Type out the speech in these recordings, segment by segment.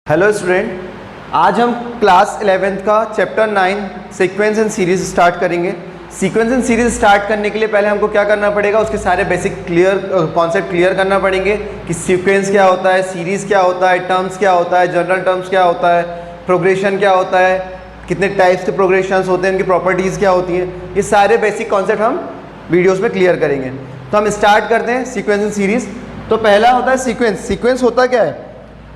Hello student, आज हम class 11th का chapter 9 sequence and series start करेंगे। सीक्वेंस एंड सीरीज स्टार्ट करने के लिए पहले हमको क्या करना पड़ेगा, उसके सारे बेसिक कॉन्सेप्ट क्लियर करना पड़ेंगे कि सीक्वेंस क्या होता है, सीरीज क्या होता है, टर्म्स क्या होता है, जनरल टर्म्स क्या होता है, प्रोग्रेशन क्या होता है, कितने टाइप्स के प्रोग्रेशंस होते हैं, उनकी प्रॉपर्टीज़ क्या होती हैं। ये सारे बेसिक कॉन्सेप्ट हम वीडियोज़ में क्लियर करेंगे। तो हम स्टार्ट करते हैं सीक्वेंस एंड सीरीज। तो पहला होता है सीक्वेंस। सीक्वेंस होता क्या है?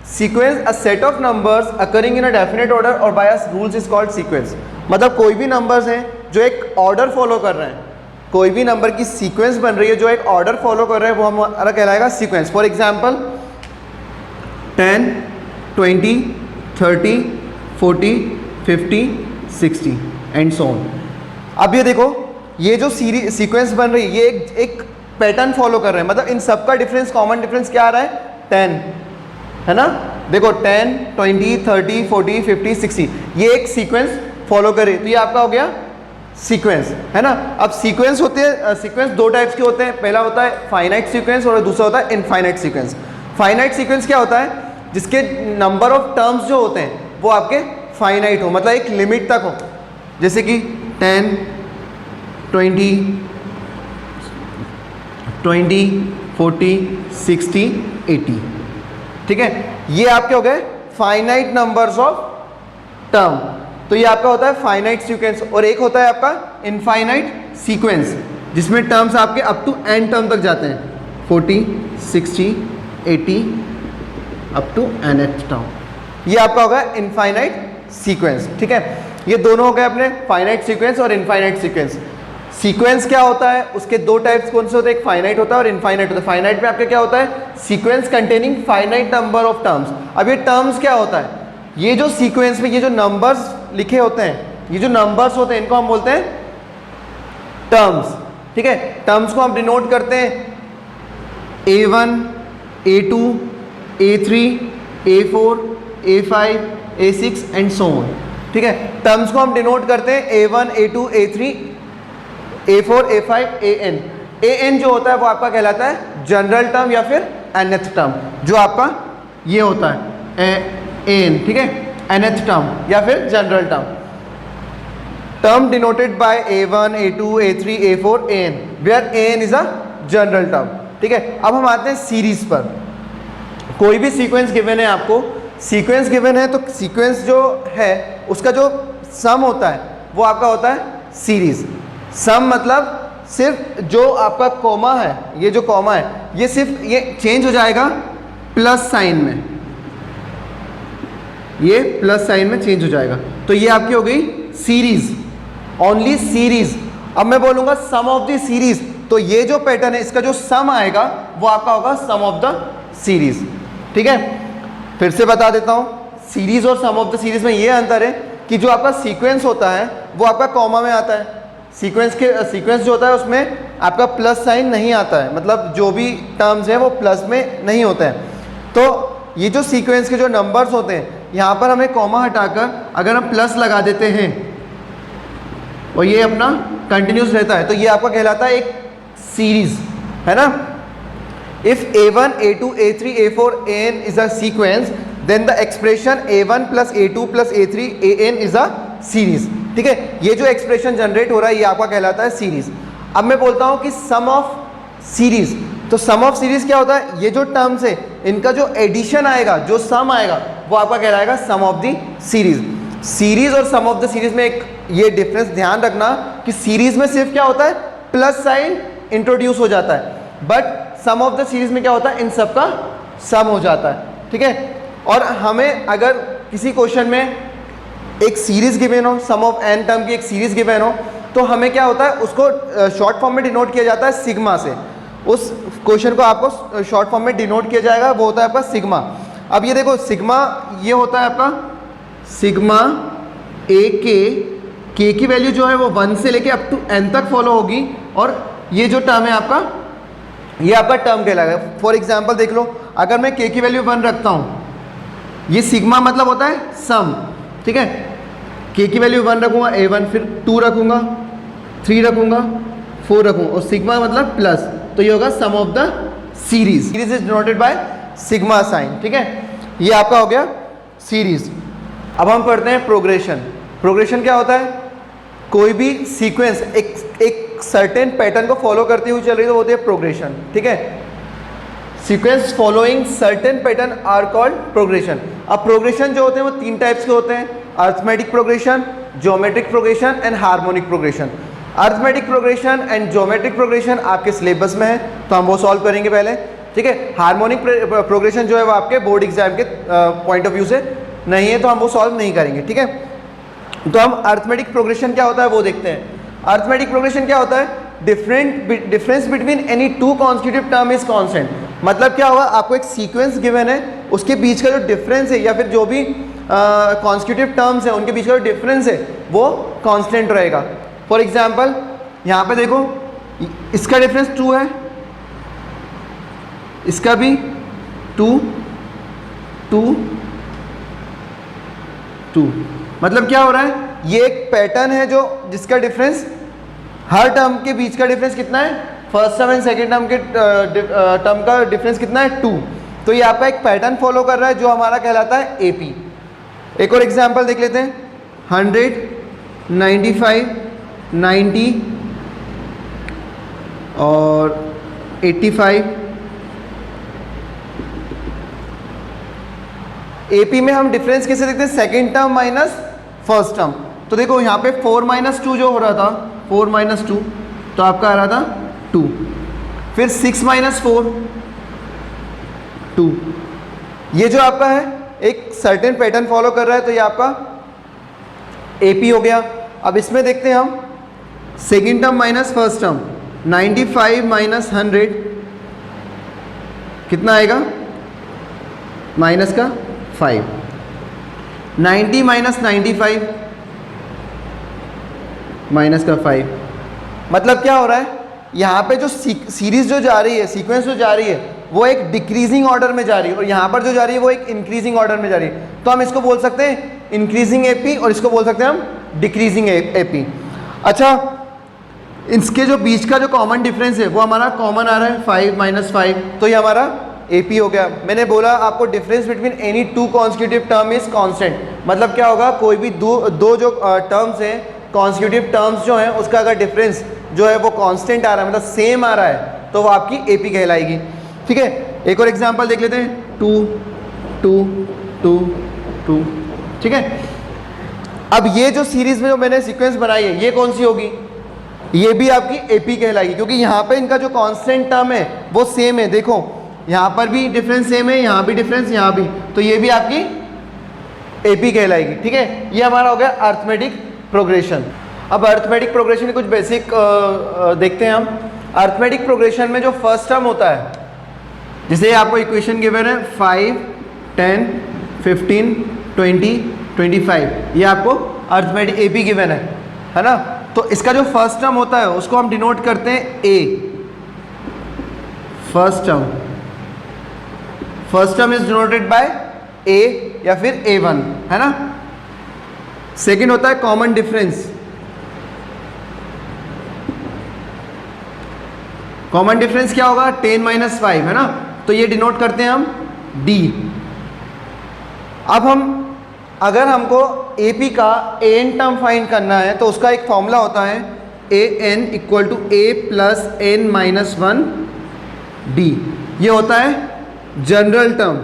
Sequence a set of numbers occurring in a definite order और by rules is called sequence. मतलब कोई भी नंबर्स हैं जो एक ऑर्डर फॉलो कर रहे हैं, कोई भी नंबर की सीक्वेंस बन रही है जो एक ऑर्डर फॉलो कर रहे हैं, वो हमारा कहलाएगा sequence. For example 10, 20, 30, 40, 50, 60 and so on. अब ये देखो, ये जो सीक्वेंस बन रही है ये एक पैटर्न फॉलो कर रहे हैं। मतलब इन सबका डिफरेंस, कॉमन डिफरेंस क्या आ रहा है? 10 है ना। देखो 10, 20, 30, 40, 50, 60 ये एक सीक्वेंस फॉलो करे, तो ये आपका हो गया सीक्वेंस, है ना। अब सीक्वेंस होते हैं, सीक्वेंस दो टाइप्स के होते हैं। पहला होता है फाइनाइट सीक्वेंस और दूसरा होता है इनफाइनाइट सीक्वेंस। फाइनाइट सीक्वेंस क्या होता है? जिसके नंबर ऑफ टर्म्स जो होते हैं वो आपके फाइनाइट हो, मतलब एक लिमिट तक हो। जैसे कि 10, 20, 40, 60, 80, ठीक है। ये आपके हो गए फाइनाइट नंबर्स ऑफ टर्म। तो ये आपका होता है फाइनाइट सीक्वेंस। और एक होता है आपका इनफाइनाइट सीक्वेंस, जिसमें टर्म्स आपके अप टू एन टर्म तक जाते हैं, 40, 60, 80 अप टू एन टर्म। ये आपका होगा इनफाइनाइट सीक्वेंस, ठीक है। ये दोनों हो गए अपने फाइनाइट सीक्वेंस और इनफाइनाइट सीक्वेंस। सीक्वेंस क्या होता है? उसके दो टाइप्स कौन से होते हैं? एक फाइनाइट होता है और इनफाइनाइट होता है। फाइनाइट में आपका क्या होता है? Sequence containing finite number of terms. अब ये टर्म्स क्या होता है? ये जो सीक्वेंस में ये जो नंबर्स लिखे होते हैं, ये जो नंबर्स होते हैं, इनको हम बोलते हैं टर्म्स, ठीक है। टर्म्स को हम डिनोट करते हैं A1, A2, A3, A4, A5, A6 and so on, ठीक है। टर्म्स को हम डिनोट करते हैं A1, A2, A3, A4, A5, AN। AN जो होता है वो आपका कहलाता है जनरल टर्म या फिर nth टर्म, जो आपका ये होता है AN, ठीक है, nth टर्म या फिर general term. Term denoted by A1, A2, A3, A4, AN, where AN is a general term, ठीक है। अब हम आते हैं सीरीज पर। कोई भी सीक्वेंस गिवन है आपको, सीक्वेंस गिवन है तो सीक्वेंस जो है उसका जो सम होता है वो आपका होता है सीरीज। सम मतलब सिर्फ जो आपका कॉमा है, ये जो कॉमा है ये सिर्फ ये चेंज हो जाएगा प्लस साइन में, ये प्लस साइन में चेंज हो जाएगा। तो ये आपकी हो गई सीरीज, ओनली सीरीज। अब मैं बोलूंगा सम ऑफ द सीरीज, तो ये जो पैटर्न है इसका जो सम आएगा वो आपका होगा सम ऑफ द सीरीज, ठीक है। फिर से बता देता हूं, सीरीज और सम ऑफ द सीरीज में ये अंतर है कि जो आपका सीक्वेंस होता है वो आपका कॉमा में आता है। सीक्वेंस जो होता है उसमें आपका प्लस साइन नहीं आता है, मतलब जो भी टर्म्स हैं वो प्लस में नहीं होते हैं। तो ये जो सीक्वेंस के जो नंबर्स होते हैं, यहाँ पर हमें कॉमा हटाकर अगर हम प्लस लगा देते हैं और ये अपना कंटिन्यूस रहता है, तो ये आपका कहलाता है एक सीरीज, है ना। If A1, A2, A3, A4, AN is a sequence, then the expression A1 plus A2 plus A3, AN is a series, ठीक है। ये जो एक्सप्रेशन जनरेट हो रहा है ये आपका कहलाता है सीरीज। अब मैं बोलता हूँ कि सम ऑफ सीरीज, तो सम ऑफ सीरीज क्या होता है? ये जो टर्म्स है इनका जो एडिशन आएगा, जो सम आएगा वो आपका कहलाएगा सम ऑफ द सीरीज। सीरीज और सम ऑफ द सीरीज में एक ये डिफरेंस ध्यान रखना कि सीरीज में सिर्फ क्या होता है? प्लस साइन इंट्रोड्यूस हो जाता है, but sum of the series में क्या होता है? इन सब का सम हो जाता है, ठीक है। और हमें अगर किसी क्वेश्चन में एक सीरीज गिवन हो, सम ऑफ n टर्म की एक सीरीज गिवन हो, तो हमें क्या होता है? उसको शॉर्ट फॉर्म में डिनोट किया जाता है सिग्मा से। उस क्वेश्चन को आपको शॉर्ट फॉर्म में डिनोट किया जाएगा, वो होता है आपका सिग्मा। अब ये देखो सिग्मा, ये होता है आपका सिग्मा ए के की वैल्यू जो है वो 1 से लेके अप टू n तक फॉलो होगी, और ये जो टर्म है आपका, ये आपका टर्म कहलाएगा। फॉर एग्जाम्पल देख लो, अगर मैं k की वैल्यू 1 रखता हूँ, ये सिग्मा मतलब होता है सम, ठीक है। k की वैल्यू 1 रखूँगा, A1, फिर 2 रखूँगा, 3 रखूँगा, 4 रखूँगा, और सिग्मा मतलब प्लस, तो ये होगा sum of the series. Series is denoted by sigma sign, ठीक है। ये आपका हो गया सीरीज। अब हम पढ़ते हैं प्रोग्रेशन। प्रोग्रेशन क्या होता है? कोई भी सीक्वेंस एक सर्टेन पैटर्न को फॉलो करती हुई चल रही है तो होती है प्रोग्रेशन। ठीक है, sequence following certain pattern are called progression. अब प्रोग्रेशन जो होते हैं वो 3 टाइप्स के होते हैं, arithmetic progression, geometric progression and harmonic progression. Arithmetic progression and geometric progression आपके सिलेबस में है तो हम वो सॉल्व करेंगे पहले। ठीक है, हार्मोनिक प्रोग्रेशन जो है वो आपके बोर्ड एग्जाम के पॉइंट ऑफ व्यू से नहीं है तो हम वो सॉल्व नहीं करेंगे। ठीक है, तो हम अरिथमेटिक प्रोग्रेशन क्या होता है वो देखते हैं। अरिथमेटिक प्रोग्रेशन क्या होता है? Difference between any 2 constitutive term is constant. मतलब क्या होगा, आपको एक सीक्वेंस गिवन है, उसके बीच का जो डिफरेंस है या फिर जो भी कॉन्स्टिट्यूटिव टर्म्स है उनके बीच का जो डिफरेंस है वो कांस्टेंट रहेगा। फॉर एग्जांपल यहाँ पे देखो, इसका डिफरेंस 2 है, इसका भी 2 2 2। मतलब क्या हो रहा है, ये एक पैटर्न है जो जिसका डिफरेंस हर टर्म के बीच का डिफरेंस कितना है, first term and second term के टर्म का डिफरेंस कितना है 2। तो ये आपका एक पैटर्न फॉलो कर रहा है जो हमारा कहलाता है एपी। एक और एग्जांपल देख लेते हैं, 100 95 90 और 85। एपी में हम डिफरेंस कैसे देखते हैं, second term minus first term. तो देखो यहाँ पे 4 - 2 जो हो रहा था, 4 - 2 तो आपका आ रहा था 2, फिर 6 - 4 2। ये जो आपका है एक सर्टेन पैटर्न फॉलो कर रहा है तो ये आपका एपी हो गया। अब इसमें देखते हैं हम second term minus first term, 95 - 100 कितना आएगा, माइनस का 5। 90 - 95 माइनस का 5। मतलब क्या हो रहा है, यहाँ पे जो सीरीज जो जा रही है, सीक्वेंस जो जा रही है वो एक डिक्रीजिंग ऑर्डर में जा रही है और यहाँ पर जो जा रही है वो एक इंक्रीजिंग ऑर्डर में जा रही है। तो हम इसको बोल सकते हैं इंक्रीजिंग एपी और इसको बोल सकते हैं हम डिक्रीजिंग एपी। अच्छा, इसके जो बीच का जो कॉमन डिफरेंस है वो हमारा कॉमन आ रहा है 5 - 5, तो ये हमारा एपी हो गया। मैंने बोला आपको difference between any 2 constitutive term is constant. मतलब क्या होगा, कोई भी दो जो टर्म्स हैं, कॉन्स्टिट्यूटिव टर्म्स जो हैं, उसका अगर डिफरेंस जो है वो कांस्टेंट आ रहा है, मतलब सेम आ रहा है, तो वो आपकी एपी कहलाएगी। ठीक है, एक और एग्जांपल देख लेते हैं, 2 2 2 2। ठीक है, अब ये जो सीरीज में जो मैंने सीक्वेंस बनाई है ये कौन सी होगी, ये भी आपकी एपी कहलाएगी, क्योंकि यहाँ पे इनका जो कांस्टेंट टर्म है वो सेम है। देखो यहाँ पर भी डिफरेंस सेम है, यहाँ भी डिफरेंस, यहाँ भी, तो ये भी आपकी एपी कहलाएगी। ठीक है, ये हमारा हो गया अरिथमेटिक प्रोग्रेशन। अब अरिथमेटिक प्रोग्रेशन के कुछ बेसिक देखते हैं हम। अरिथमेटिक प्रोग्रेशन में जो फर्स्ट टर्म होता है, जैसे आपको इक्वेशन गिवन है 5 10 15 20 25, ये आपको अरिथमेटिक एपी गिवन है ना। तो इसका जो फर्स्ट टर्म होता है उसको हम डिनोट करते हैं A, first term is denoted by A या फिर A1, है ना। सेकंड होता है कॉमन डिफरेंस। कॉमन डिफरेंस क्या होगा, 10 - 5, है ना, तो ये डिनोट करते हैं हम D। अब हम अगर हमको AP का AN टर्म फाइंड करना है तो उसका एक फॉर्मूला होता है AN = A + N - 1 D। ये होता है जनरल टर्म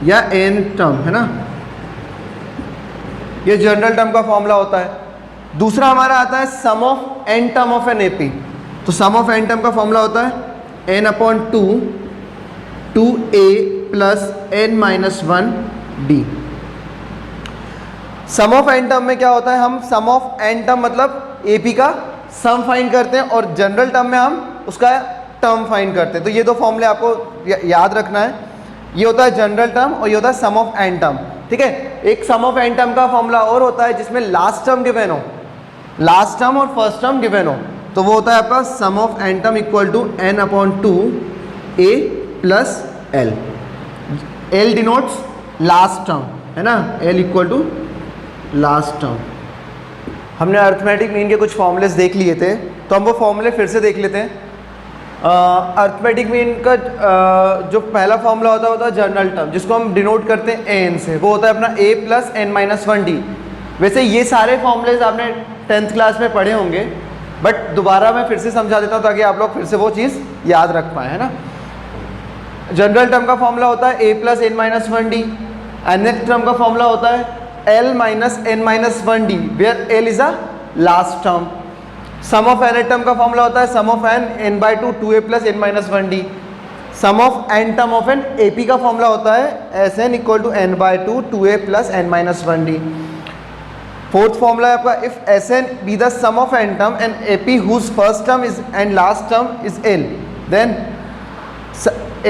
या N टर्म, है ना, ये जनरल टर्म का फॉर्मूला होता है। दूसरा हमारा आता है sum of N term of an AP। तो सम ऑफ N टर्म का फॉर्मूला होता है N/2 2A + N - 1 D। Sum of N term में क्या होता है, हम सम ऑफ N टर्म मतलब AP का सम फाइंड करते हैं और जनरल टर्म में हम उसका टर्म फाइंड करते हैं। तो ये दो फॉर्मूले आपको याद रखना है, ये होता है जनरल टर्म और ये होता है सम ऑफ N टर्म। ठीक है, एक सम ऑफ N टर्म का फॉर्मूला और होता है जिसमें लास्ट टर्म गिवन हो, लास्ट टर्म और फर्स्ट टर्म गिवन हो, तो वो होता है आपका sum of N term = N/2 A + L। L denotes last term, है ना, L = लास्ट टर्म। हमने अरिथमेटिक मीन के कुछ फॉर्मूलेस देख लिए थे, तो हम वो फॉर्मूले फिर से देख लेते हैं। अर्थमेटिक मीन का जो पहला फॉर्मूला होता है जनरल टर्म, जिसको हम डिनोट करते हैं एन से, वो होता है अपना a plus n minus one d. वैसे ये सारे फॉर्मूलेज आपने 10th क्लास में पढ़े होंगे, बट दोबारा मैं फिर से समझा देता हूँ ताकि आप लोग फिर से वो चीज़ याद रख पाए, है ना। जनरल टर्म का फॉर्मूला होता है a plus n minus one d. nth term का फॉर्मूला होता है l minus n minus one d, where l is a last term. Sum of nth term का फॉर्मूला होता है sum of n by two 2a plus n minus one d. Sum of n term of n ap का formula होता है sn equal to n by two 2a plus n minus one d. Fourth formula है आपका if Sn be the sum of n term and AP whose first term is and last term is L, then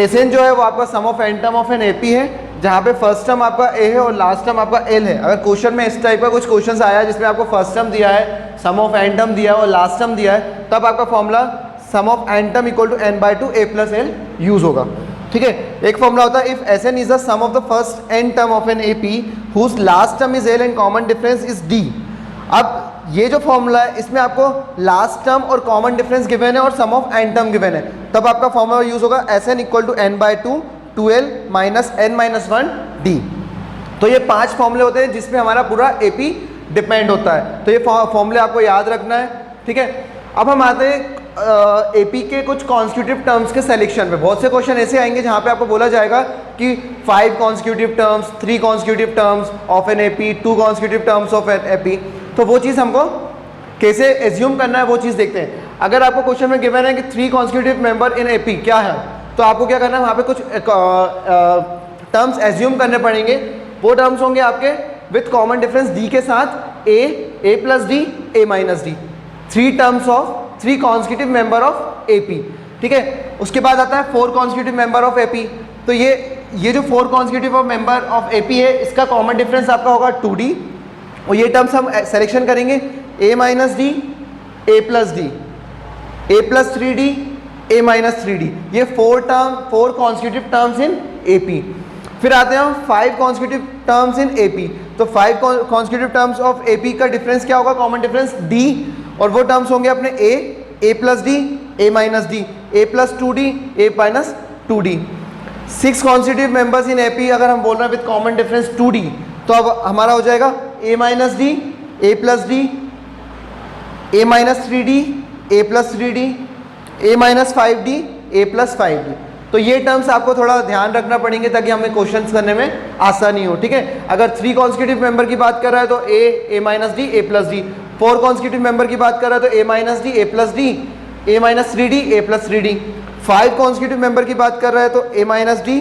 Sn जो है वो आपका sum of n term of an AP है, जहाँ पे first term आपका A है और लास्ट टर्म आपका L है। अगर क्वेश्चन में इस टाइप का कुछ क्वेश्चन आया जिसमें आपको फर्स्ट टर्म दिया है, सम ऑफ n टर्म दिया है और लास्ट टर्म दिया है, तब आपका formula sum of n term equal to n by two a plus l use होगा। ठीक है, एक फॉर्मूला होता है if Sn is the sum of the first n term of an AP whose last term is L and common difference is D। अब ये जो formula है इसमें आपको लास्ट टर्म और कॉमन डिफरेंस गिवन है और sum of n term given है, तब आपका फॉर्मूला यूज होगा Sn equal to n by two 2l minus n minus one d. तो ये 5 फॉर्मूले होते हैं जिसमें हमारा पूरा AP डिपेंड होता है, तो ये फॉर्मूले आपको याद रखना है। ठीक है, अब हम आते हैं AP के कुछ कॉन्स्टिट्यूटिव टर्म्स के सिलेक्शन पे। बहुत से क्वेश्चन ऐसे आएंगे जहाँ पे आपको बोला जाएगा कि 5 constitutive terms, 3 constitutive terms of an AP, 2 constitutive terms of an AP। तो वो चीज़ हमको कैसे एज्यूम करना है वो चीज़ देखते हैं। अगर आपको क्वेश्चन में गिवन है कि 3 कॉन्स्टिट्यूटिव मेंबर इन AP क्या है, तो आपको क्या करना है, वहाँ पे कुछ टर्म्स एज्यूम करने पड़ेंगे। वो टर्म्स होंगे आपके विथ कॉमन डिफरेंस D के साथ a plus D, a minus D, 3 terms of 3 constitutive member of AP। ठीक है, उसके बाद आता है 4 कॉन्स्टिट्यूटिव मेंबर ऑफ AP। तो ये जो 4 कॉन्स्टिट्यूटिव मेंबर ऑफ AP है, इसका कॉमन डिफरेंस आपका होगा 2D, और ये टर्म्स हम सेलेक्शन करेंगे a minus D, a plus D, a plus 3D, a minus 3D। ये 4 कॉन्स्टिट्यूटिव टर्म्स इन AP। फिर आते हैं हम 5 कॉन्स्टिट्यूटिव टर्म्स इन AP। तो 5 कॉन्स्टिट्यूटिव टर्म्स ऑफ AP का डिफरेंस क्या होगा, कॉमन डिफरेंस D, और वो टर्म्स होंगे अपने a plus D, a minus D, a plus 2D, a minus 2D। 6 constitutive members in AP अगर हम बोल रहे हैं विद कॉमन डिफरेंस 2D, तो अब हमारा हो जाएगा a minus D, a plus D, a minus 3D, a plus 3D, a minus 5D, a plus 5D। तो ये टर्म्स आपको थोड़ा ध्यान रखना पड़ेंगे ताकि हमें क्वेश्चंस करने में आसानी हो। ठीक है, अगर 3 कॉन्स्टिट्यूटिव मेंबर की बात कर रहा है तो a minus D, a plus D. 4 constitutive member की बात कर रहा है तो a minus D, a plus D, a minus 3D, a plus 3D। 5 constitutive member की बात कर रहा है तो a minus D,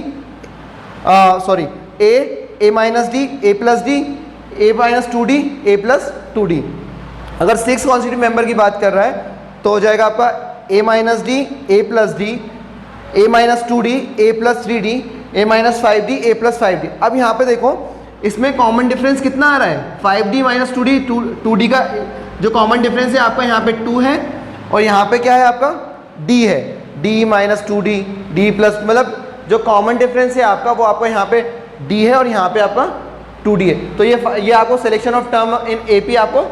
sorry a minus D, a plus D, a minus 2D, a plus 2D। अगर 6 कॉन्स्टिट्यूटिव मेंबर की बात कर रहा है तो हो जाएगा आपका a minus D, a plus D, a minus 2D, a plus 3D, a minus 5D, a plus 5D। अब यहाँ पे देखो इसमें कॉमन डिफरेंस कितना आ रहा है, 5D माइनस 2D। 2D का जो कॉमन डिफरेंस है आपका यहाँ पे 2 है, और यहाँ पे क्या है आपका D है, D minus 2D, D plus, मतलब जो कॉमन डिफरेंस है आपका वो आपका यहाँ पे D है और यहाँ पे आपका 2D है। तो ये आपको selection of term in AP आपको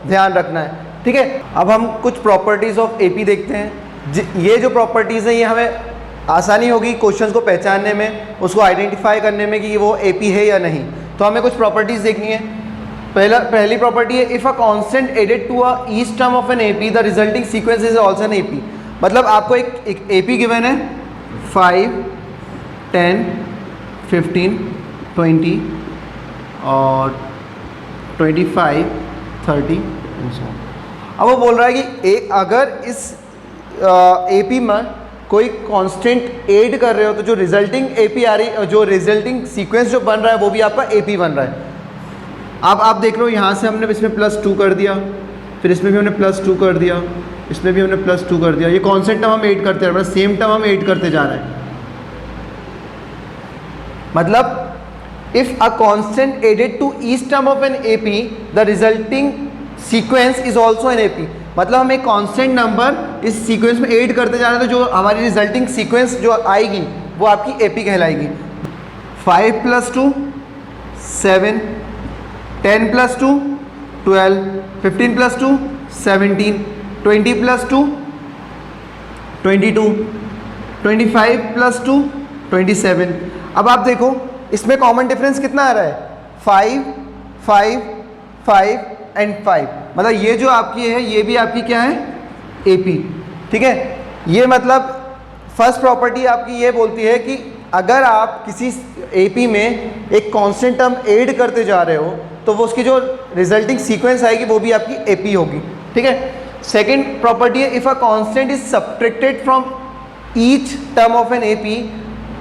ध्यान रखना है। ठीक है, अब हम कुछ प्रॉपर्टीज़ ऑफ AP देखते हैं। ये जो प्रॉपर्टीज़ हैं ये हमें आसानी होगी क्वेश्चंस को पहचानने में, उसको आइडेंटिफाई करने में कि वो AP है या नहीं। तो हमें कुछ प्रॉपर्टीज़ देखनी है। पहली प्रॉपर्टी है if a constant added to a each term of an AP the resulting sequence is also an AP। मतलब आपको एक AP गिवन है 5, 10, 15, 20 और 25, 30 and so on। अब वो बोल रहा है कि अगर इस AP में कोई कांस्टेंट ऐड कर रहे हो तो जो रिजल्टिंग AP आ रही, जो रिजल्टिंग सीक्वेंस जो बन रहा है वो भी आपका AP बन रहा है। अब आप देख लो यहाँ से हमने इसमें +2 कर दिया, फिर इसमें भी हमने +2 कर दिया, इसमें भी हमने +2 कर दिया। ये कांस्टेंट टर्म हम ऐड करते जा रहे हैं, सेम टर्म हम ऐड करते जा रहे हैं। मतलब if a constant added to each term of an AP the resulting sequence is also an AP। मतलब हम एक कांस्टेंट नंबर इस सीक्वेंस में ऐड करते जा रहे हैं तो जो हमारी रिजल्टिंग सीक्वेंस जो आएगी वो आपकी AP कहलाएगी। 5 + 2 7, 10 + 2 12, 15 + 2 17, 20 + 2 22, 25 प्लस 2 27। अब आप देखो इसमें कॉमन डिफरेंस कितना आ रहा है, 5 5 5 एंड 5, मतलब ये जो आपकी है ये भी आपकी क्या है, AP। ठीक है, ये मतलब फर्स्ट प्रॉपर्टी आपकी ये बोलती है कि अगर आप किसी AP में एक कांस्टेंट टर्म ऐड करते जा रहे हो तो वो उसकी जो रिजल्टिंग सीक्वेंस आएगी वो भी आपकी AP होगी। ठीक है, सेकेंड प्रॉपर्टी है, if a constant is subtracted from each term of an AP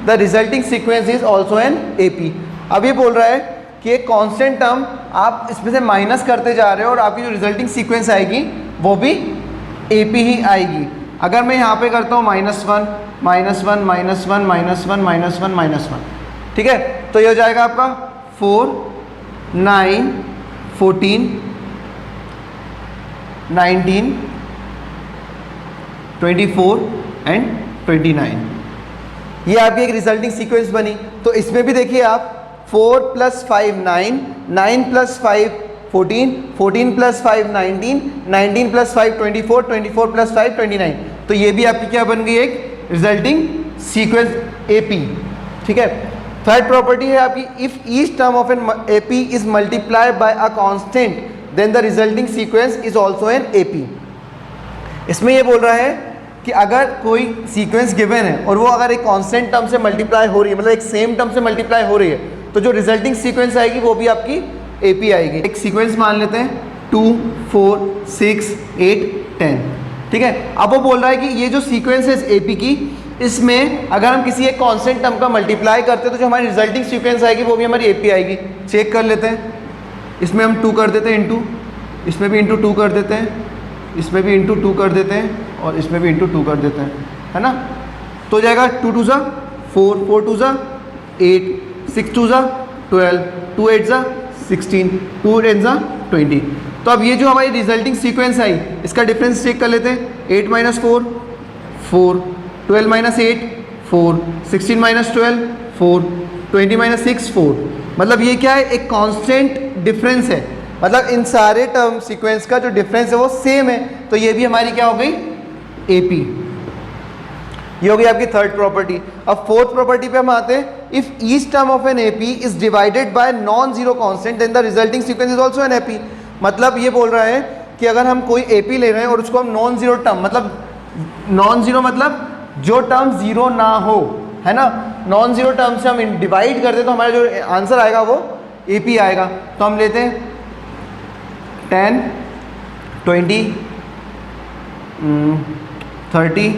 the resulting sequence is also an AP। अब ये बोल रहा है कि एक कांस्टेंट टर्म आप इसमें से माइनस करते जा रहे हो और आपकी जो रिजल्टिंग सीक्वेंस आएगी वो भी AP ही आएगी। अगर मैं यहाँ पे करता हूँ -1 -1 -1 -1 -1 -1, ठीक है, तो ये हो जाएगा आपका 4 9 14 19 24 एंड 29, ये आपकी एक रिजल्टिंग सीक्वेंस बनी। तो इसमें भी देखिए आप 4 + 5 9, 9 + 5 14, 14 + 5 19, 19 + 5 24, 24 + 5 29, तो ये भी आपकी क्या बन गई, एक रिजल्टिंग सीक्वेंस AP। ठीक है, थर्ड प्रॉपर्टी है आपकी, if each term of an AP is multiplied by a constant then the resulting sequence is also an AP। इसमें ये बोल रहा है कि अगर कोई सीक्वेंस गिवन है और वो अगर एक कांस्टेंट टर्म से मल्टीप्लाई हो रही है, मतलब एक सेम टर्म से मल्टीप्लाई हो रही है, तो जो रिजल्टिंग सीक्वेंस आएगी वो भी आपकी AP आएगी। एक सीक्वेंस मान लेते हैं 2 4 6 8 10। ठीक है, अब वो बोल रहा है कि ये जो सीक्वेंस है AP की, इसमें अगर हम किसी एक कांस्टेंट टर्म का मल्टीप्लाई करते हैं तो जो हमारी रिजल्टिंग सीक्वेंस आएगी वो भी हमारी AP आएगी। चेक कर लेते हैं, इसमें हम 2 कर देते हैं इंटू, इसमें भी इंटू 2 कर देते हैं, इसमें भी इंटू 2 कर देते हैं और इसमें भी इंटू 2 कर देते हैं, है ना। तो हो जाएगा 2 2 ज़ा 4, 4 2 ज़ा 8, 6 2 ज़ा 12, 2 8 ज़ा 16, 2 10 ज़ा 20। तो अब ये जो हमारी रिजल्टिंग सीक्वेंस आई इसका डिफरेंस चेक कर लेते हैं। 8 - 4 4, 12 - 8 4, 16 - 12 4, 20 - 6 4, मतलब ये क्या है, एक कांस्टेंट डिफरेंस है, मतलब इन सारे टर्म सीक्वेंस का जो डिफरेंस है वो सेम है, तो ये भी हमारी क्या हो गई, AP। ये हो गई आपकी थर्ड प्रॉपर्टी। अब फोर्थ प्रॉपर्टी पे हम आते हैं, if each term of an AP is divided by non zero constant then the resulting sequence is also an AP। मतलब ये बोल रहा है कि अगर हम कोई AP ले रहे हैं और उसको हम नॉन जीरो टर्म, मतलब नॉन जीरो मतलब जो टर्म जीरो ना हो, है ना, नॉन जीरो टर्म से हम डिवाइड करते तो हमारा जो आंसर आएगा वो AP आएगा। तो हम लेते हैं 10 20 30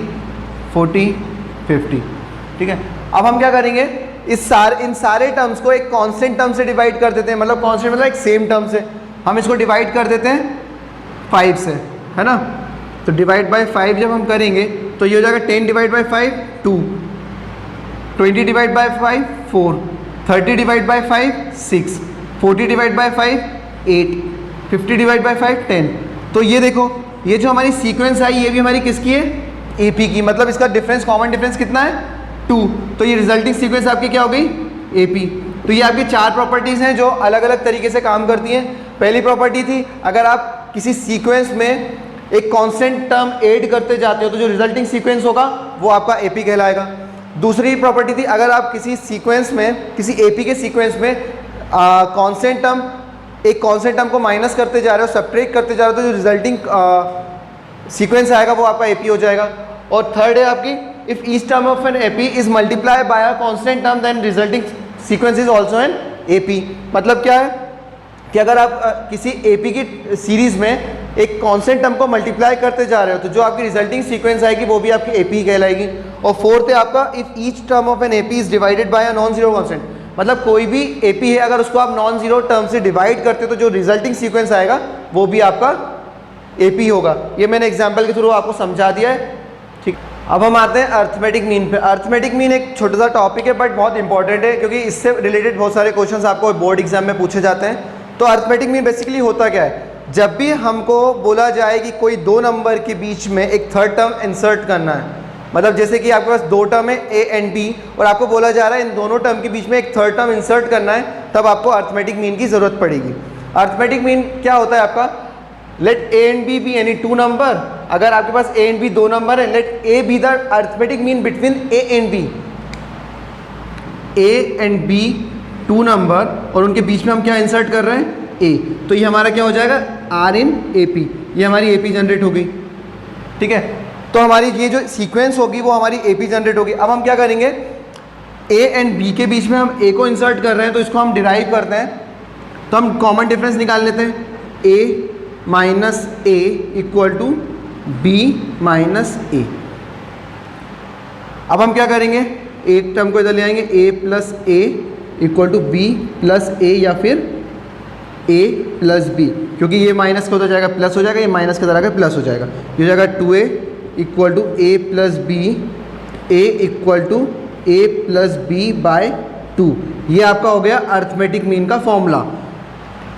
40 50। ठीक है, अब हम क्या करेंगे, इन सारे टर्म्स को एक कांस्टेंट टर्म से डिवाइड कर देते हैं, मतलब कांस्टेंट मतलब एक सेम टर्म से हम इसको डिवाइड कर देते हैं 5 से, है ना। तो डिवाइड बाय 5 जब हम करेंगे तो ये हो जाएगा 10 divide by 5 2, 20 divide by 5 4, 30 divide by 5 6, 40 divide by 5 8, 50 divide by 5 10। तो ये देखो, ये जो हमारी सीक्वेंस आई ये भी हमारी किसकी है, AP की, मतलब इसका डिफरेंस, कॉमन डिफरेंस कितना है 2, तो ये रिजल्टिंग सीक्वेंस आपकी क्या हो गई, AP। तो ये आपकी 4 प्रॉपर्टीज़ हैं जो अलग अलग तरीके से काम करती हैं। पहली प्रॉपर्टी थी, अगर आप किसी सीक्वेंस में एक कांस्टेंट टर्म ऐड करते जाते हो तो जो रिजल्टिंग सीक्वेंस होगा वो आपका AP कहलाएगा। दूसरी प्रॉपर्टी थी, अगर आप किसी सीक्वेंस में, किसी AP के सीक्वेंस में कांस्टेंट टर्म, एक कांस्टेंट टर्म को माइनस करते जा रहे हो, सब्ट्रैक्ट करते जा रहे हो, तो जो रिजल्टिंग सीक्वेंस आएगा वो आपका AP हो जाएगा। और थर्ड है आपकी, if each term of an AP is multiply by a constant term then resulting sequence is also an AP। मतलब क्या है कि अगर आप किसी AP की सीरीज में एक कांस्टेंट टर्म को मल्टीप्लाई करते जा रहे हो तो जो आपकी रिजल्टिंग सीक्वेंस आएगी वो भी आपकी AP कहलाएगी। और फोर्थ है आपका, if each term of an AP is divided by a non zero constant, मतलब कोई भी AP है अगर उसको आप नॉन जीरो टर्म से डिवाइड करते हो तो जो रिजल्टिंग सीक्वेंस आएगा वो भी आपका AP होगा। ये मैंने एग्जाम्पल के थ्रू आपको समझा दिया है। ठीक, अब हम आते हैं अर्थमेटिक मीन पे। अर्थमेटिक मीन एक छोटा सा टॉपिक है बट बहुत इंपॉर्टेंट है, क्योंकि इससे रिलेटेड बहुत सारे क्वेश्चंस आपको बोर्ड एग्जाम में पूछे जाते हैं। तो अर्थमेटिक मीन बेसिकली होता क्या है, जब भी हमको बोला जाए कि कोई दो नंबर के बीच में एक थर्ड टर्म इंसर्ट करना है, मतलब जैसे कि आपके पास दो टर्म है A एंड B और आपको बोला जा रहा है इन दोनों टर्म के बीच में एक थर्ड टर्म इंसर्ट करना है, तब आपको अर्थमेटिक मीन की ज़रूरत पड़ेगी। अर्थमेटिक मीन क्या होता है आपका, let a and b any two number. अगर आपके पास ए एंड बी दो नंबर है, let a be the arithmetic mean between a and b. A and b two number और उनके बीच में हम क्या इंसर्ट कर रहे हैं, ए। तो ये हमारा क्या हो जाएगा, आर इन ए पी। ये हमारी ए पी जनरेट हो गई, ठीक है। तो हमारी ये जो सीक्वेंस होगी वो हमारी ए पी जनरेट होगी। अब हम क्या करेंगे, ए एंड बी के बीच में हम ए को इंसर्ट कर रहे हैं, तो इसको हम डिराइव करते हैं। तो हम कॉमन डिफरेंस निकाल लेते हैं, A minus A equal to B minus A. अब हम क्या करेंगे, एक टर्म को इधर ले आएंगे, A plus A equal to B plus A या फिर ए प्लस बी, क्योंकि ये माइनस का हो जाएगा प्लस हो जाएगा, ये माइनस का जाएगा प्लस हो जाएगा। ये हो जाएगा 2a equal to a plus b, a equal to a plus b by 2। ये आपका हो गया अर्थमेटिक मीन का फॉर्मूला।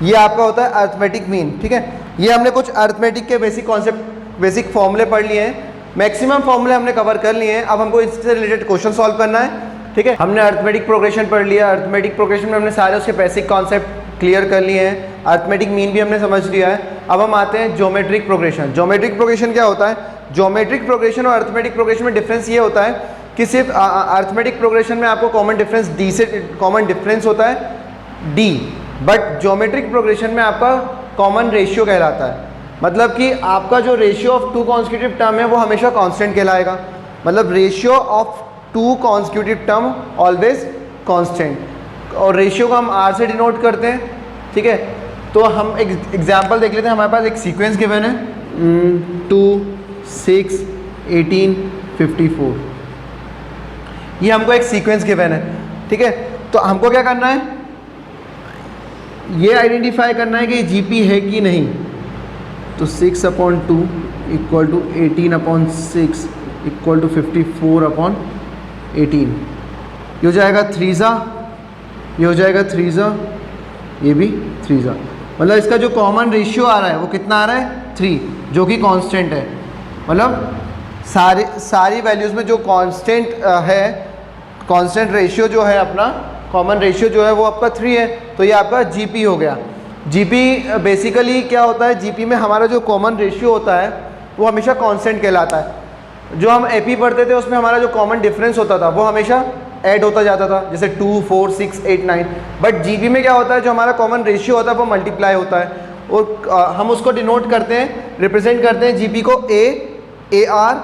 ये आपका होता है अर्थमेटिक मीन, ठीक है। ये हमने कुछ अर्थमेटिक के बेसिक कॉन्सेप्ट, बेसिक फॉर्मूले पढ़ लिए हैं, मैक्सिमम फॉर्मूले हमने कवर कर लिए हैं। अब हमको इससे रिलेटेड क्वेश्चन सॉल्व करना है, ठीक है। हमने अर्थमेटिक प्रोग्रेशन पढ़ लिया, अर्थमेटिक प्रोग्रेशन में हमने सारे उसके बेसिक कॉन्सेप्ट क्लियर कर लिए हैं, अर्थमेटिक मीन भी हमने समझ लिया है। अब हम आते हैं ज्योमेट्रिक प्रोग्रेशन। ज्योमेट्रिक प्रोग्रेशन क्या होता है, ज्योमेट्रिक प्रोग्रेशन और अर्थमेटिक प्रोग्रेशन में डिफरेंस ये होता है कि सिर्फ अर्थमेटिक प्रोग्रेशन में आपको कॉमन डिफरेंस डी से कॉमन डिफरेंस होता है डी, बट ज्योमेट्रिक प्रोग्रेशन में आपका कॉमन रेशियो कहलाता है। मतलब कि आपका जो ratio of two constitutive term है वो हमेशा कांस्टेंट कहलाएगा। मतलब ratio of two constitutive term always constant, और रेशियो को हम आर से डिनोट करते हैं, ठीक है। तो हम एक एग्जांपल देख लेते हैं। हमारे पास एक सीक्वेंस गिवन है 2 6 18 54, ये हमको एक सीक्वेंस गिवन है, ठीक है। तो हमको क्या करना है, ये आइडेंटिफाई करना है कि जीपी है कि नहीं। तो 6/2 इक्वल टू 18/6 इक्वल टू 54/18। ये हो जाएगा 3 ये हो जाएगा 3 ये भी 3 मतलब इसका जो कॉमन रेशियो आ रहा है वो कितना आ रहा है 3, जो कि कांस्टेंट है। मतलब सारी वैल्यूज़ में जो कांस्टेंट है, कांस्टेंट रेशियो जो है अपना, कॉमन रेशियो जो है वो आपका 3 है। तो ये आपका जीपी हो गया। जीपी बेसिकली क्या होता है, जीपी में हमारा जो कॉमन रेशियो होता है वो हमेशा कांस्टेंट कहलाता है। जो हम एपी पढ़ते थे उसमें हमारा जो कॉमन डिफरेंस होता था वो हमेशा ऐड होता जाता था, जैसे 2 4 6 8 9। बट जीपी में क्या होता है, जो हमारा कॉमन रेशियो होता है वो मल्टीप्लाई होता है, और हम उसको डिनोट करते हैं, रिप्रेजेंट करते हैं जीपी को a r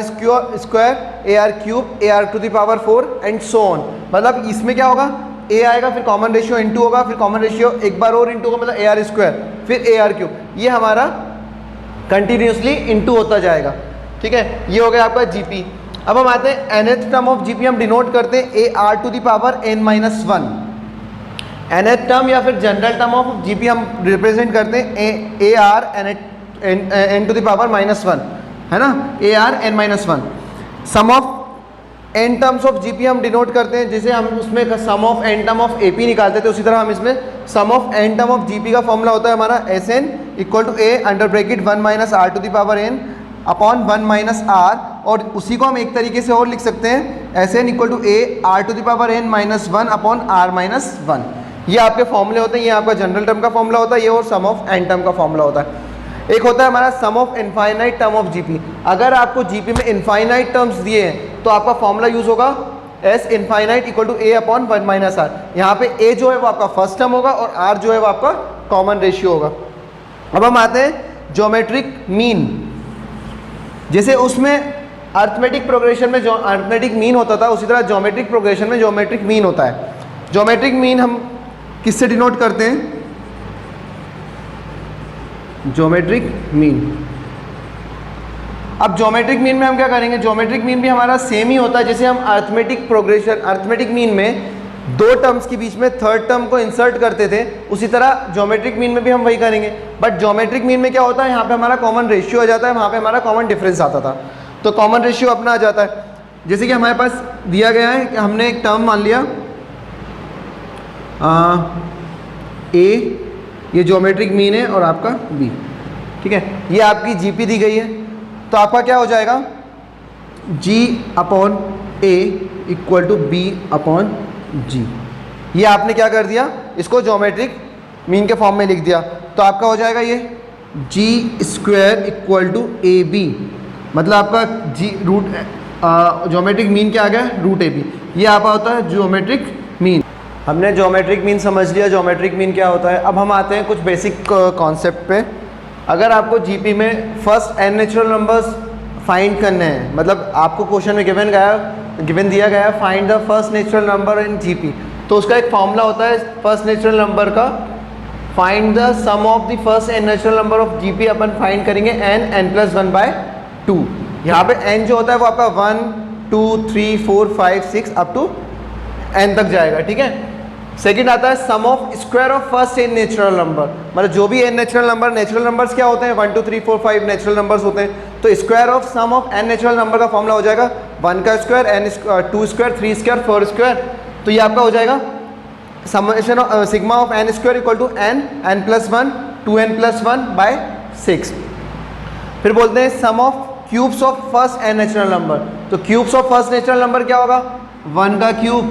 square, a r cube, a are to the power 4 and so on. मतलब इसमें क्या होगा, ए आएगा, फिर कॉमन रेशियो इंटू होगा, फिर कॉमन रेशियो एक बार और इंटू होगा, मतलब ए आर स्क्वायर, फिर ए आर क्यूब। ये हमारा कंटिन्यूसली इंटू होता जाएगा, ठीक है। ये हो गया आपका जीपी। अब हम आते हैं nth टर्म ऑफ जीपी, हम डिनोट करते हैं A are to the power n-1। nth term या फिर जनरल टर्म ऑफ जीपी हम रिप्रेजेंट करते हैं A R n to the power -1, है ना, A R n-1। Sum of n terms of GP हम डिनोट करते हैं, जैसे हम उसमें sum of n term of AP निकालते थे, उसी तरह हम इसमें sum of n term of GP का फॉर्मूला होता है हमारा Sn equal to a under bracket 1 - r to the power n upon 1 - r, और उसी को हम एक तरीके से और लिख सकते हैं Sn equal to a r to the power n -1 upon r -1। ये आपके फॉर्मूले होते हैं। ये आपका जनरल टर्म का फॉर्मूला होता है, ये और सम ऑफ n टर्म का फॉर्मूला होता है। एक होता है हमारा sum of infinite term of GP. अगर आपको जीपी में इनफाइनाइट टर्म्स दिए हैं तो आपका फॉर्मूला यूज होगा s infinite equal to a upon 1 - r। यहाँ पे ए जो है वो आपका फर्स्ट टर्म होगा और आर जो है वो आपका कॉमन रेशियो होगा। अब हम आते हैं ज्योमेट्रिक मीन। जैसे उसमें अर्थमेटिक प्रोग्रेशन में जो अर्थमेटिक मीन होता था, उसी तरह ज्योमेट्रिक प्रोग्रेशन में ज्योमेट्रिक मीन होता है। ज्योमेट्रिक मीन हम किससे डिनोट करते हैं, ज्योमेट्रिक मीन। अब ज्योमेट्रिक मीन में हम क्या करेंगे, ज्योमेट्रिक मीन भी हमारा सेम ही होता है। जैसे हम अर्थमेटिक प्रोग्रेशन, अर्थमेटिक मीन में दो टर्म्स के बीच में थर्ड टर्म को इंसर्ट करते थे, उसी तरह ज्योमेट्रिक मीन में भी हम वही करेंगे। बट ज्योमेट्रिक मीन में क्या होता है, यहाँ पे हमारा कॉमन रेशियो आ जाता है, वहाँ पे हमारा कॉमन डिफरेंस आता था, तो कॉमन रेशियो अपना आ जाता है। जैसे कि हमारे पास दिया गया है कि हमने एक टर्म मान लिया ए, ये ज्योमेट्रिक मीन है, और आपका बी, ठीक है। ये आपकी जीपी दी गई है, तो आपका क्या हो जाएगा, G upon A equal to B upon G. ये आपने क्या कर दिया, इसको ज्योमेट्रिक मीन के फॉर्म में लिख दिया, तो आपका हो जाएगा ये G square equal to A B, मतलब आपका जी रूट ज्योमेट्रिक मीन क्या आ गया, रूट ए बी। ये आपका होता है ज्योमेट्रिक मीन। हमने ज्योमेट्रिक मीन समझ लिया, ज्योमेट्रिक मीन क्या होता है। अब हम आते हैं कुछ बेसिक कॉन्सेप्ट पे। अगर आपको जीपी में first N natural numbers find करने हैं, मतलब आपको क्वेश्चन में गिवन दिया गया है find the first natural number in GP, तो उसका एक फॉर्मूला होता है फर्स्ट नेचुरल नंबर का, find the sum of the first N natural number of GP. अपन फाइंड करेंगे n+1/2। यहाँ पे n जो होता है वो आपका 1 2 3 4 5 6 अप टू n तक जाएगा, ठीक है। सेकंड आता है sum of square of first N natural number, मतलब जो भी एन नेचुरल नंबर्स क्या होते हैं 1 2 3 4 5 नेचुरल नंबर्स होते हैं। तो square of sum of N natural number का फॉर्मूला हो जाएगा 1 का square, n 2 square, 3 square, 4 square. तो ये आपका हो जाएगा summation of sigma of n square equal to n+1 2n+1/6। फिर बोलते हैं sum of cubes of first N natural number. तो cubes of first natural number क्या होगा, 1 का क्यूब,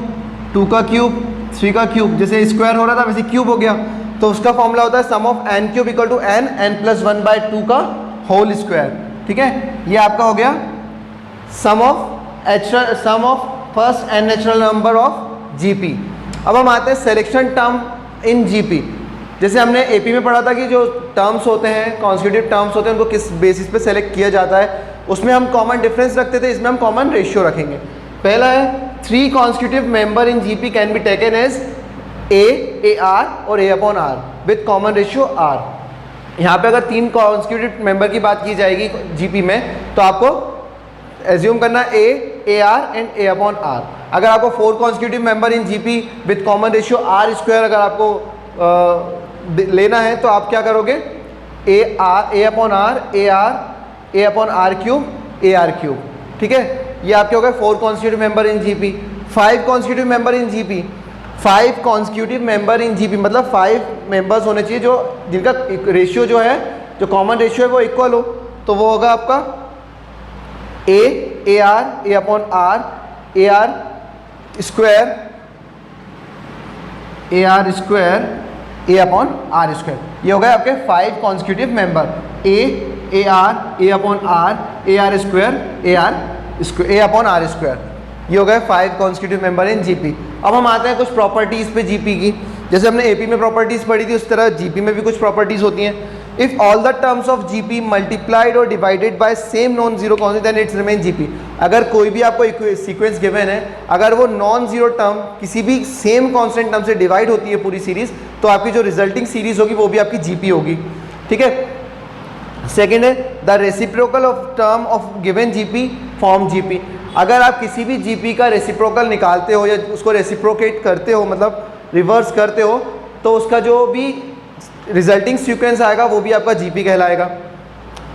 2 का क्यूब, 3 का क्यूब। जैसे स्क्वायर हो रहा था वैसे क्यूब हो गया, तो उसका फॉर्मूला होता है sum of n³ equal to n+1/2 का होल स्क्वायर, ठीक है। ये आपका हो गया sum of first N natural number of GP. अब हम आते हैं सिलेक्शन टर्म इन जीपी। जैसे हमने एपी में पढ़ा था कि जो टर्म्स होते हैं, कॉन्स्टिट्यूटिव टर्म्स होते हैं, उनको किस बेसिस पे सेलेक्ट किया जाता है, उसमें हम कॉमन डिफरेंस रखते थे, इसमें हम कॉमन रेशियो रखेंगे। पहला है 3 constitutive member in GP can be taken as a r और A/R with common ratio R। यहाँ पे अगर 3 कॉन्स्टिट्यूटिव मेंबर की बात की जाएगी जीपी में, तो आपको एज्यूम करना A/R एंड A/R। अगर आपको 4 constitutive member in GP with common ratio R² अगर आपको लेना है, तो आप क्या करोगे A/R A/R3 ठीक है। ये आपके हो गए 4 constitutive member in GP. 5 constitutive member in GP, 5 constitutive member in GP मतलब 5 मेंबर्स होने चाहिए जो जिनका रेशियो जो है, जो कॉमन रेशियो है वो इक्वल हो। तो वो होगा आपका A/R A/R2 ये हो गए आपके 5 कॉन्स्टिट्यूटिव मेंबर A/R A/R2 ये हो गए 5 कॉन्स्टिट्यूटिव मेंबर इन जीपी। अब हम आते हैं कुछ प्रॉपर्टीज़ पे जीपी की। जैसे हमने एपी में प्रॉपर्टीज़ पढ़ी थी, उस तरह जीपी में भी कुछ प्रॉपर्टीज़ होती हैं। If all the terms of GP multiplied और divided by same non zero constant then its remain GP. अगर कोई भी आपको सीक्वेंस गिवन है, अगर वो नॉन जीरो टर्म किसी भी सेम कांस्टेंट टर्म से डिवाइड होती है पूरी सीरीज़, तो आपकी जो रिजल्टिंग सीरीज़ होगी वो भी आपकी जीपी होगी, ठीक है। सेकेंड है the reciprocal of term of given GP form GP. अगर आप किसी भी जीपी का रेसिप्रोकल निकालते हो या उसको रेसिप्रोकेट करते हो, मतलब रिवर्स करते हो, तो उसका जो भी रिजल्टिंग सीक्वेंस आएगा वो भी आपका जीपी कहलाएगा।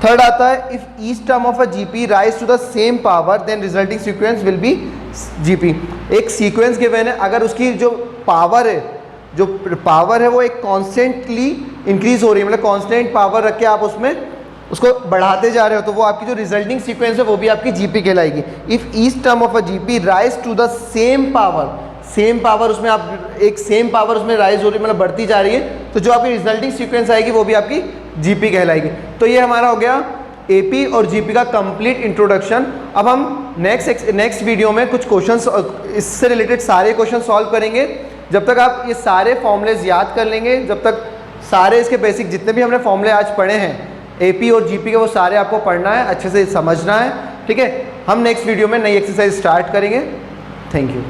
थर्ड आता है if each term of a GP raise to the same power then resulting sequence will be GP. एक सीक्वेंस गिवन है, अगर उसकी जो पावर है वो एक कॉन्स्टेंटली इंक्रीज हो रही है, मतलब कॉन्स्टेंट पावर रख के आप उसमें उसको बढ़ाते जा रहे हो, तो वो आपकी जो रिजल्टिंग सीक्वेंस है वो भी आपकी जीपी कहलाएगी। If each term of a GP raise to the same power उसमें आप एक सेम पावर उसमें राइज हो रही है, मतलब बढ़ती जा रही है, तो जो आपकी रिजल्टिंग सीक्वेंस आएगी वो भी आपकी जीपी कहलाएगी। तो ये हमारा हो गया एपी और जीपी का कंप्लीट इंट्रोडक्शन। अब हम नेक्स्ट वीडियो में कुछ क्वेश्चंस इससे रिलेटेड सारे क्वेश्चन सॉल्व करेंगे। जब तक आप ये सारे फॉर्मूलेज याद कर लेंगे, जब तक सारे इसके बेसिक जितने भी हमने फॉर्मूले आज पढ़े हैं एपी और जीपी के, वो सारे आपको पढ़ना है, अच्छे से समझना है, ठीक है। हम नेक्स्ट वीडियो में नई एक्सरसाइज स्टार्ट करेंगे। Thank you.